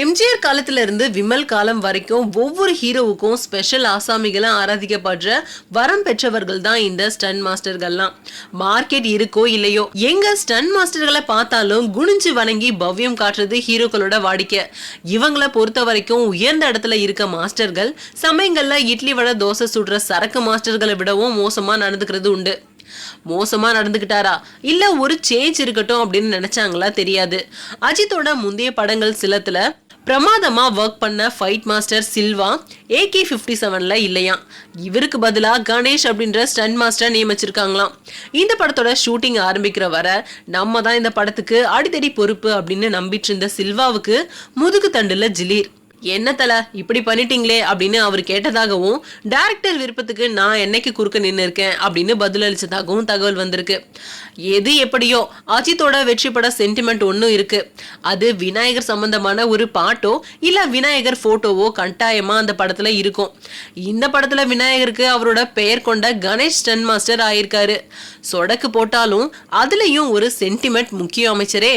எம்ஜிஆர் காலத்துல இருந்து விமல் காலம் வரைக்கும் ஒவ்வொரு ஹீரோவுக்கும் ஸ்பெஷல் ஆசாமிகளை ஆராதிக்கப்படுற வரம் பெற்றவர்கள் தான் இந்த ஸ்டன் மாஸ்டர்கள்லாம். மார்க்கெட் இருக்கோ இல்லையோ, எங்க ஸ்டன் மாஸ்டர்களை பார்த்தாலும் குனிஞ்சு வணங்கி பவ்யம் காட்டுறது ஹீரோக்களோட வாடிக்கை. இவங்களை பொறுத்த வரைக்கும் உயர்ந்த இடத்துல இருக்க மாஸ்டர்கள் சமயங்கள்ல இட்லி வடை தோசை சுடுற சரக்கு மாஸ்டர்களை விடவும் மோசமா நடந்துக்கிறது உண்டு. மோசமா நடந்துகிட்டாரா இல்ல ஒரு சேஞ்ச் இருக்கட்டும் அப்படின்னு நினைச்சாங்களா தெரியாது. அஜித்தோட முந்தைய படங்கள் சிலத்துல பிரமாதமா ஒர்க் பண்ண ஃபைட் மாஸ்டர் சில்வா AK-57ல இல்லையா, இவருக்கு பதிலா கணேஷ் அப்படின்ற ஸ்டன் மாஸ்டர் நியமிச்சிருக்காங்களாம். இந்த படத்தோட ஷூட்டிங் ஆரம்பிக்கிற வர நம்ம தான் இந்த படத்துக்கு அடித்தடி பொறுப்பு அப்படின்னு நம்பிட்டு இருந்த சில்வாவுக்கு முதுகு தண்டுல ஜிலீர். என்ன தல இப்படி பண்ணிட்டீங்களே அப்படின்னு அவர் கேட்டதாகவும், டைரக்டர் விருப்பத்துக்கு நான் என்னைக்கு குறுக்க நின்று இருக்கேன் அப்படின்னு பதிலளிச்சதாகவும் தகவல் வந்திருக்கு. எது எப்படியோ அஜித்தோட வெற்றி பட சென்டிமெண்ட் ஒன்னும் இருக்கு. அது விநாயகர் சம்பந்தமான ஒரு பாட்டோ இல்ல விநாயகர் போட்டோவோ கட்டாயமா அந்த படத்துல இருக்கும். இந்த படத்துல விநாயகருக்கு அவரோட பெயர் கொண்ட கணேஷ் ஸ்டன் மாஸ்டர் ஆயிருக்காரு. சொடக்கு போட்டாலும் அதுலயும் ஒரு சென்டிமெண்ட் முக்கியம் அமைச்சரே.